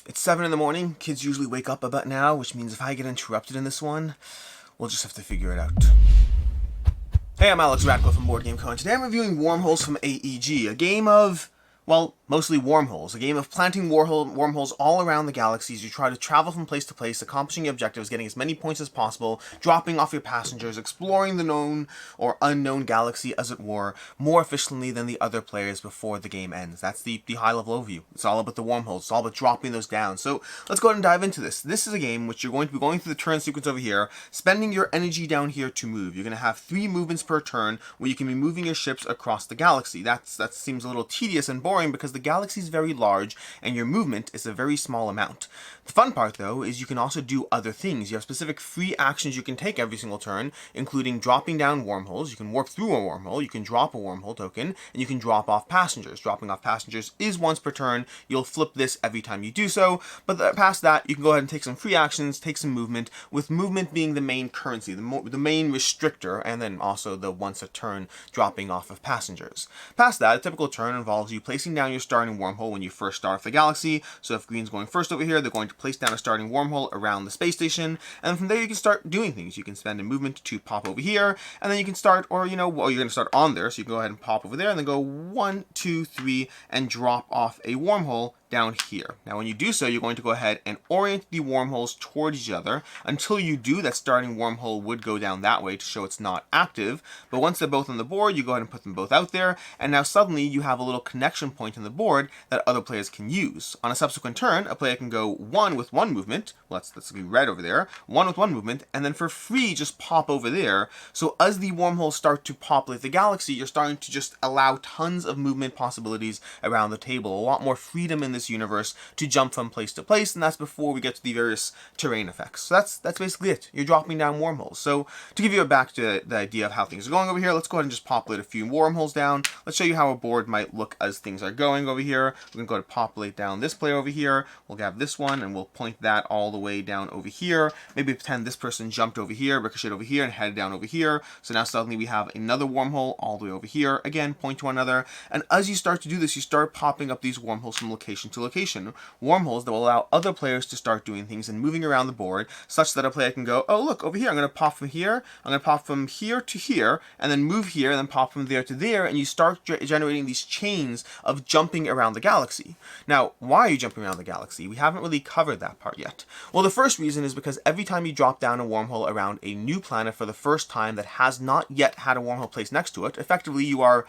It's 7 in the morning. Kids usually wake up about now, which means if I get interrupted in this one, we'll just have to figure it out. Hey, I'm Alex Radcliffe from Board Game Co. and today I'm reviewing Wormholes from AEG, a game of, well, mostly wormholes. A game of planting wormholes all around the galaxy as you try to travel from place to place, accomplishing your objectives, getting as many points as possible, dropping off your passengers, exploring the known or unknown galaxy, as it were, more efficiently than the other players before the game ends. That's the high-level overview. It's all about the wormholes. It's all about dropping those down. So let's go ahead and dive into this. This is a game which you're going to be going through the turn sequence over here, spending your energy down here to move. You're going to have 3 movements per turn where you can be moving your ships across the galaxy. That seems a little tedious and boring because the galaxy is very large and your movement is a very small amount. The fun part, though, is you can also do other things. You have specific free actions you can take every single turn, including dropping down wormholes. You can warp through a wormhole, you can drop a wormhole token, and you can drop off passengers. Dropping off passengers is once per turn. You'll flip this every time you do so, but past that, you can go ahead and take some free actions, take some movement, with movement being the main currency, the main restrictor, and then also the once a turn dropping off of passengers. Past that, a typical turn involves you placing down your starting wormhole when you first start off the galaxy. So if green's going first over here, they're going to place down a starting wormhole around the space station, and from there you can start doing things. You can spend a movement to pop over here, and then you can start, or you're going to start on there, so you can go ahead and pop over there, and then go 1, 2, 3, and drop off a wormhole down here. Now when you do so, you're going to go ahead and orient the wormholes towards each other. Until you do, that starting wormhole would go down that way to show it's not active, but once they're both on the board, you go ahead and put them both out there, and now suddenly you have a little connection point on the board that other players can use. On a subsequent turn, a player can go 1 with 1 movement, well, that's be red over there, 1 with 1 movement, and then for free just pop over there. So as the wormholes start to populate the galaxy, you're starting to just allow tons of movement possibilities around the table, a lot more freedom in this universe to jump from place to place, and that's before we get to the various terrain effects. So that's basically it. You're dropping down wormholes. So to give you back to the idea of how things are going over here, let's go ahead and just populate a few wormholes down. Let's show you how a board might look as things are going over here. We're going to go to populate down this player over here. We'll have this one, and we'll point that all the way down over here. Maybe pretend this person jumped over here, ricocheted over here, and headed down over here. So now suddenly we have another wormhole all the way over here. Again, point to one another. And as you start to do this, you start popping up these wormholes from location to location. Wormholes that will allow other players to start doing things and moving around the board, such that a player can go, oh look, over here, I'm going to pop from here, I'm going to pop from here to here, and then move here, and then pop from there to there, and you start generating these chains of jumping around the galaxy. Now, why are you jumping around the galaxy? We haven't really covered that part yet. Well, the first reason is because every time you drop down a wormhole around a new planet for the first time that has not yet had a wormhole placed next to it, effectively you are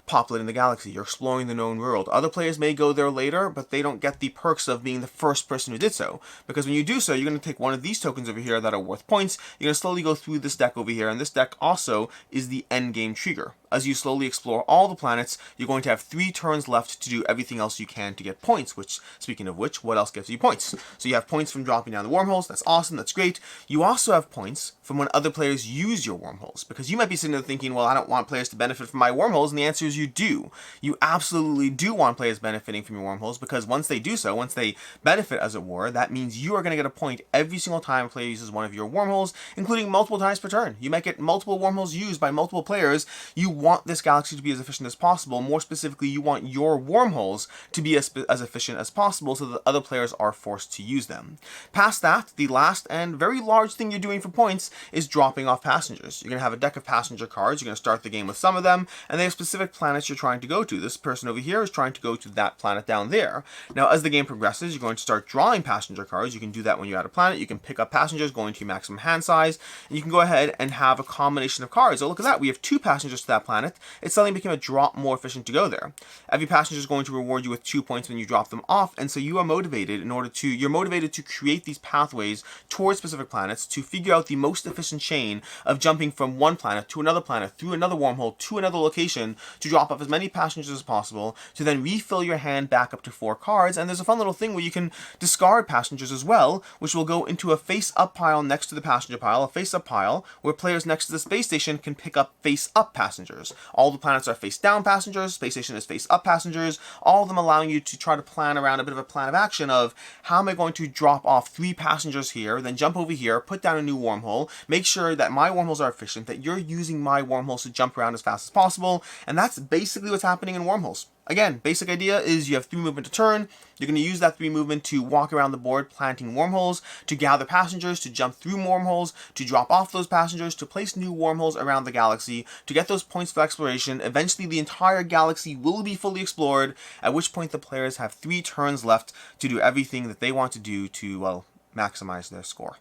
populating the galaxy. You're exploring the known world. Other players may go there later, but they don't get the perks of being the first person who did so. Because when you do so, you're going to take one of these tokens over here that are worth points. You're going to slowly go through this deck over here, and this deck also is the end game trigger. As you slowly explore all the planets, you're going to have 3 turns left to do everything else you can to get points, which, speaking of which, what else gives you points? So you have points from dropping down the wormholes. That's awesome. That's great. You also have points from when other players use your wormholes, because you might be sitting there thinking, well, I don't want players to benefit from my wormholes, and the answer is you do. You absolutely do want players benefiting from your wormholes, because once they do so, once they benefit, as it were, that means you are going to get a point every single time a player uses one of your wormholes, including multiple times per turn. You might get multiple wormholes used by multiple players. You want this galaxy to be as efficient as possible. More specifically, you want your wormholes to be as efficient as possible so that other players are forced to use them. Past that, the last and very large thing you're doing for points is dropping off passengers. You're going to have a deck of passenger cards. You're going to start the game with some of them, and they have specific planets you're trying to go to. This person over here is trying to go to that planet down there. Now, as the game progresses, you're going to start drawing passenger cards. You can do that when you're at a planet. You can pick up passengers going to your maximum hand size, and you can go ahead and have a combination of cards. Oh, look at that. We have 2 passengers to that planet. It suddenly became a drop more efficient to go there. Every passenger is going to reward you with 2 points when you drop them off, and so you are motivated you're motivated to create these pathways towards specific planets to figure out the most efficient chain of jumping from one planet to another planet, through another wormhole, to another location, to drop off as many passengers as possible, to then refill your hand back up to 4 cards. And there's a fun little thing where you can discard passengers as well, which will go into a face-up pile next to the passenger pile, a face-up pile where players next to the space station can pick up face-up passengers. All the planets are face-down passengers, space station is face-up passengers, all of them allowing you to try to plan around a bit of a plan of action of, how am I going to drop off 3 passengers here, then jump over here, put down a new wormhole, make sure that my wormholes are efficient, that you're using my wormholes to jump around as fast as possible, and that's basically what's happening in Wormholes. again, basic idea is you have 3 movement to turn. You're going to use that 3 movement to walk around the board planting wormholes, to gather passengers, to jump through wormholes, to drop off those passengers, to place new wormholes around the galaxy, to get those points for exploration. Eventually the entire galaxy will be fully explored, at which point the players have 3 turns left to do everything that they want to do to, well, maximize their score.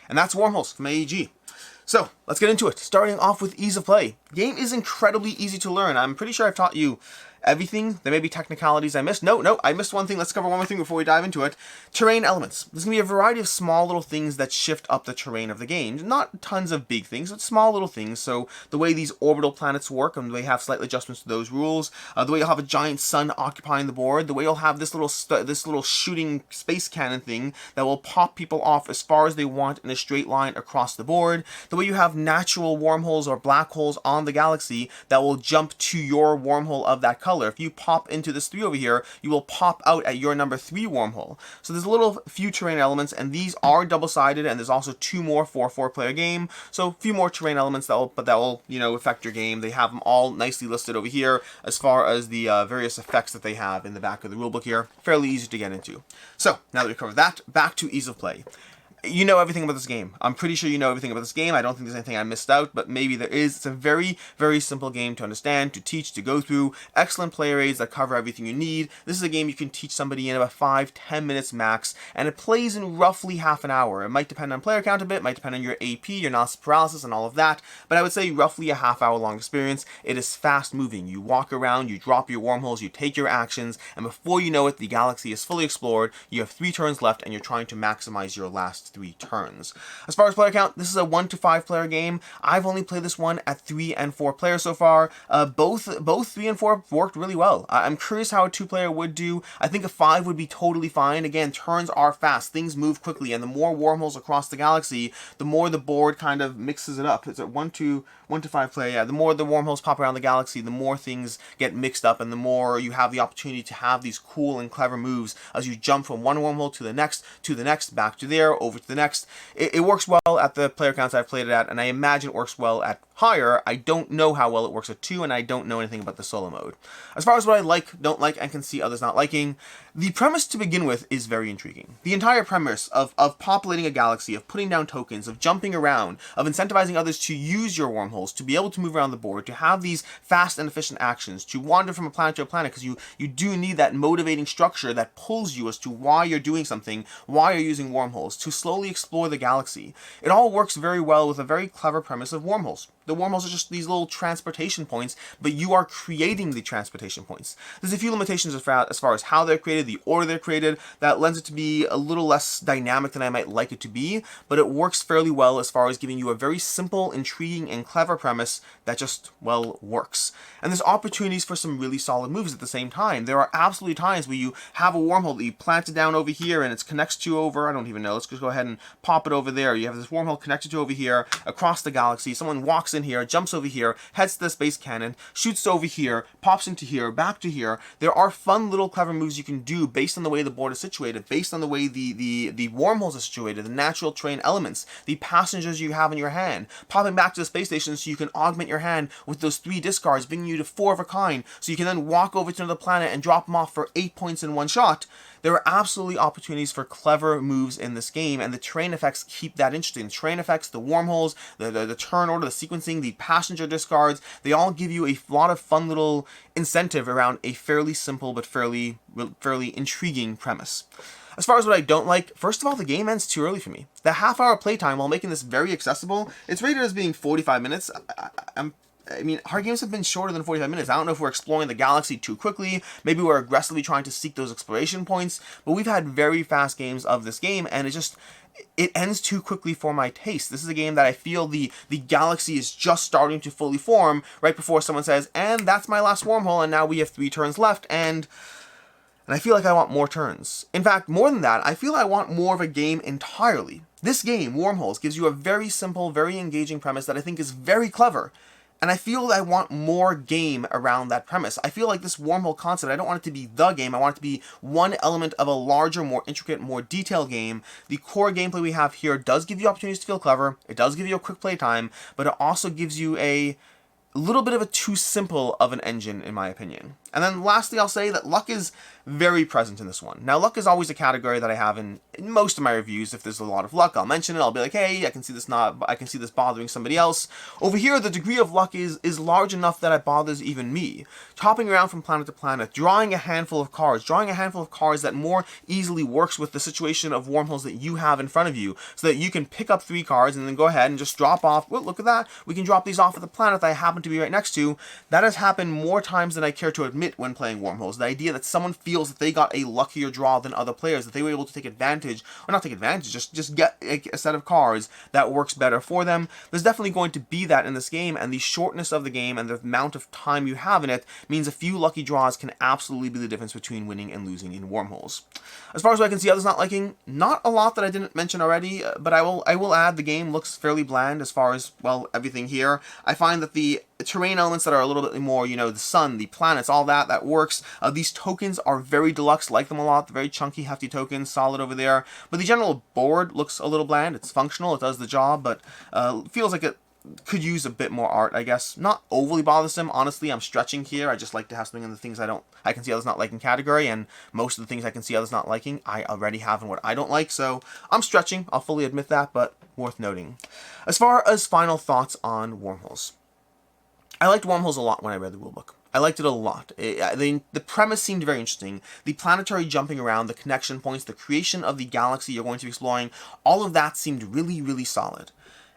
And that's Wormholes from AEG. So, let's get into it. Starting off with ease of play. The game is incredibly easy to learn. I'm pretty sure I've taught you everything. There may be technicalities I missed. No, I missed one thing. Let's cover one more thing before we dive into it. Terrain elements. There's going to be a variety of small little things that shift up the terrain of the game. Not tons of big things, but small little things. So the way these orbital planets work, and they have slight adjustments to those rules. The way you'll have a giant sun occupying the board. The way you'll have this little shooting space cannon thing that will pop people off as far as they want in a straight line across the board. The way you have natural wormholes or black holes on the galaxy that will jump to your wormhole of that color. If you pop into this 3 over here, you will pop out at your number 3 wormhole. So there's a little few terrain elements, and these are double-sided, and there's also 2 more for a 4-player game. So a few more terrain elements that will affect your game. They have them all nicely listed over here as far as the various effects that they have in the back of the rulebook here. Fairly easy to get into. So now that we covered that, back to ease of play. You know everything about this game. I'm pretty sure you know everything about this game. I don't think there's anything I missed out, but maybe there is. It's a very, very simple game to understand, to teach, to go through. Excellent player aids that cover everything you need. This is a game you can teach somebody in about 5-10 minutes max, and it plays in roughly half an hour. It might depend on player count a bit, might depend on your AP, your analysis paralysis, and all of that, but I would say roughly a half-hour long experience. It is fast-moving. You walk around, you drop your wormholes, you take your actions, and before you know it, the galaxy is fully explored. You have 3 turns left, and you're trying to maximize your last 3 turns. As far as player count, this is a 1 to 5 player game. I've only played this one at 3 and 4 players so far. Both 3 and 4 worked really well. I'm curious how a 2-player would do. I think a 5 would be totally fine. Again, turns are fast, things move quickly, and the more wormholes across the galaxy, the more the board kind of mixes it up. It's a 1 to 5 player. Yeah, the more the wormholes pop around the galaxy, the more things get mixed up, and the more you have the opportunity to have these cool and clever moves as you jump from one wormhole to the next, back to there, over to the next. It works well at the player counts I've played it at, and I imagine it works well at higher. I don't know how well it works at 2, and I don't know anything about the solo mode. As far as what I like, don't like, and can see others not liking, the premise to begin with is very intriguing. The entire premise of populating a galaxy, of putting down tokens, of jumping around, of incentivizing others to use your wormholes, to be able to move around the board, to have these fast and efficient actions, to wander from a planet to a planet, because you do need that motivating structure that pulls you as to why you're doing something, why you're using wormholes, to slowly explore the galaxy. It all works very well with a very clever premise of wormholes. The wormholes are just these little transportation points, but you are creating the transportation points. There's a few limitations as far as how they're created, the order they're created, that lends it to be a little less dynamic than I might like it to be, but it works fairly well as far as giving you a very simple, intriguing, and clever premise that just, well, works. And there's opportunities for some really solid moves at the same time. There are absolutely times where you have a wormhole that you planted down over here, and it connects to over, I don't even know, let's just go ahead and pop it over there. You have this wormhole connected to over here, across the galaxy. Someone walks in here, jumps over here, heads to the space cannon, shoots over here, pops into here, back to here. There are fun little clever moves you can do based on the way the board is situated, based on the way the wormholes are situated, the natural terrain elements, the passengers you have in your hand. Popping back to the space station so you can augment your hand with those 3 discards, bringing you to 4 of a kind, so you can then walk over to another planet and drop them off for 8 points in one shot. There are absolutely opportunities for clever moves in this game, and the terrain effects keep that interesting. The terrain effects, the wormholes, the turn order, the sequencing, the passenger discards, they all give you a lot of fun little incentive around a fairly simple but fairly intriguing premise. As far as what I don't like, first of all, the game ends too early for me. The half-hour playtime, while making this very accessible, it's rated as being 45 minutes. I mean, our games have been shorter than 45 minutes. I don't know if we're exploring the galaxy too quickly. Maybe we're aggressively trying to seek those exploration points. But we've had very fast games of this game, and it ends too quickly for my taste. This is a game that I feel the galaxy is just starting to fully form right before someone says, and that's my last wormhole, and now we have 3 turns left, and I feel like I want more turns. In fact, more than that, I feel I want more of a game entirely. This game, Wormholes, gives you a very simple, very engaging premise that I think is very clever. And I feel I want more game around that premise. I feel like this wormhole concept, I don't want it to be the game. I want it to be one element of a larger, more intricate, more detailed game. The core gameplay we have here does give you opportunities to feel clever. It does give you a quick play time, but it also gives you a little bit of a too simple of an engine, in my opinion. And then lastly, I'll say that luck is very present in this one. Now, luck is always a category that I have in most of my reviews. If there's a lot of luck, I'll mention it. I'll be like, hey, I can see this bothering somebody else. Over here, the degree of luck is large enough that it bothers even me. Hopping around from planet to planet, drawing a handful of cards that more easily works with the situation of wormholes that you have in front of you, so that you can pick up 3 cards and then go ahead and just drop off. Well, look at that. We can drop these off at the planet that I happen to be right next to. That has happened more times than I care to admit when playing wormholes. The idea that someone feels that they got a luckier draw than other players, that they were able to take advantage, or not take advantage, just get a set of cards that works better for them. There's definitely going to be that in this game, and the shortness of the game and the amount of time you have in it means a few lucky draws can absolutely be the difference between winning and losing in wormholes. As far as I can see others not liking, not a lot that I didn't mention already, but I will add the game looks fairly bland as far as, well, everything here. I find that the terrain elements that are a little bit more, you know, the sun, the planets, all that works. These tokens are very deluxe, like them a lot. The very chunky, hefty tokens, solid over there. But the general board looks a little bland. It's functional, it does the job, but feels like it could use a bit more art, I guess. Not overly bothersome. Honestly, I'm stretching here. I just like to have something in the things I can see others not liking category, and most of the things I can see others not liking, I already have in what I don't like, so I'm stretching. I'll fully admit that, but worth noting. As far as final thoughts on Wormholes, I liked Wormholes a lot when I read the rulebook. I liked it a lot. The premise seemed very interesting. The planetary jumping around, the connection points, the creation of the galaxy you're going to be exploring, all of that seemed really, really solid.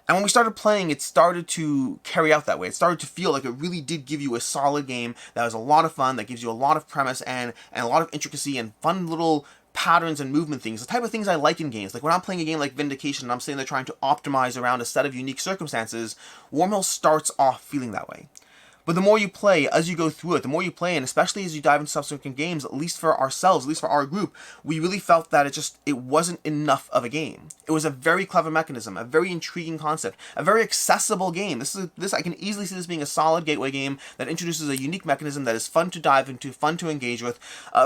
And when we started playing, it started to carry out that way. It started to feel like it really did give you a solid game that was a lot of fun, that gives you a lot of premise and a lot of intricacy and fun little patterns and movement things, the type of things I like in games. Like when I'm playing a game like Vindication and I'm sitting there trying to optimize around a set of unique circumstances, Wormholes starts off feeling that way. But the more you play, as you go through it, the more you play, and especially as you dive into subsequent games, at least for ourselves, at least for our group, we really felt that it wasn't enough of a game. It was a very clever mechanism, a very intriguing concept, a very accessible game. This I can easily see this being a solid gateway game that introduces a unique mechanism that is fun to dive into, fun to engage with.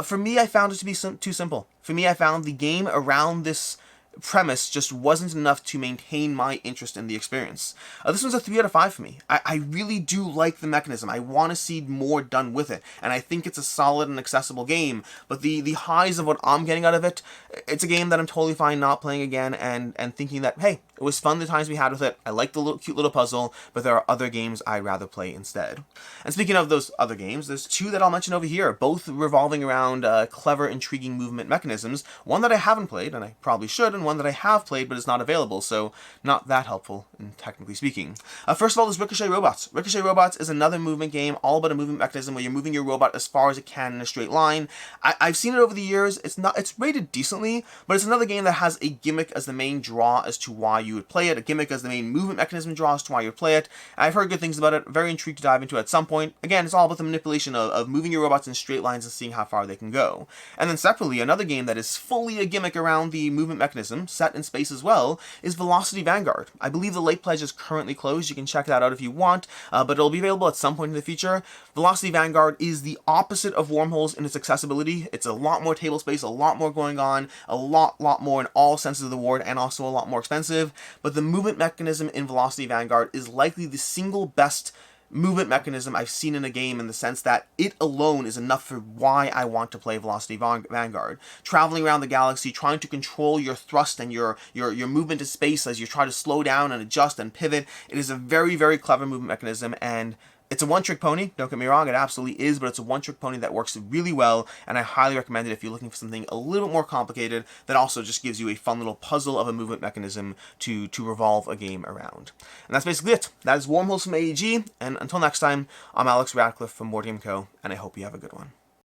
For me, I found it to be too simple. For me, I found the game around this premise just wasn't enough to maintain my interest in the experience. This one's a 3 out of 5 for me. I really do like the mechanism. I want to see more done with it, and I think it's a solid and accessible game, but the highs of what I'm getting out of it, it's a game that I'm totally fine not playing again and thinking that, hey, it was fun the times we had with it. I like the cute little puzzle, but there are other games I'd rather play instead. And speaking of those other games, there's 2 that I'll mention over here, both revolving around clever, intriguing movement mechanisms. One that I haven't played, and I probably should, and one that I have played but is not available, so not that helpful, technically speaking. First of all, there's Ricochet Robots. Ricochet Robots is another movement game, all about a movement mechanism where you're moving your robot as far as it can in a straight line. I've seen it over the years. It's rated decently, but it's another game that has a gimmick as the main draw as to why you would play it, a gimmick as the main movement mechanism draw as to why you would play it. I've heard good things about it, very intrigued to dive into it at some point. Again, it's all about the manipulation of moving your robots in straight lines and seeing how far they can go. And then separately, another game that is fully a gimmick around the movement mechanism, set in space as well, is Velocity Vanguard. I believe the late pledge is currently closed. You can check that out if you want, but it'll be available at some point in the future. Velocity Vanguard is the opposite of Wormholes in its accessibility. It's a lot more table space, a lot more going on, a lot more in all senses of the word, and also a lot more expensive. But the movement mechanism in Velocity Vanguard is likely the single best movement mechanism I've seen in a game, in the sense that it alone is enough for why I want to play Velocity Vanguard. Traveling around the galaxy, trying to control your thrust and your movement in space as you try to slow down and adjust and pivot. It is a very, very clever movement mechanism, and it's a one-trick pony, don't get me wrong, it absolutely is, but it's a one-trick pony that works really well, and I highly recommend it if you're looking for something a little bit more complicated that also just gives you a fun little puzzle of a movement mechanism to revolve a game around. And that's basically it. That is Wormholes from AEG, and until next time, I'm Alex Radcliffe from Board Game Co., and I hope you have a good one.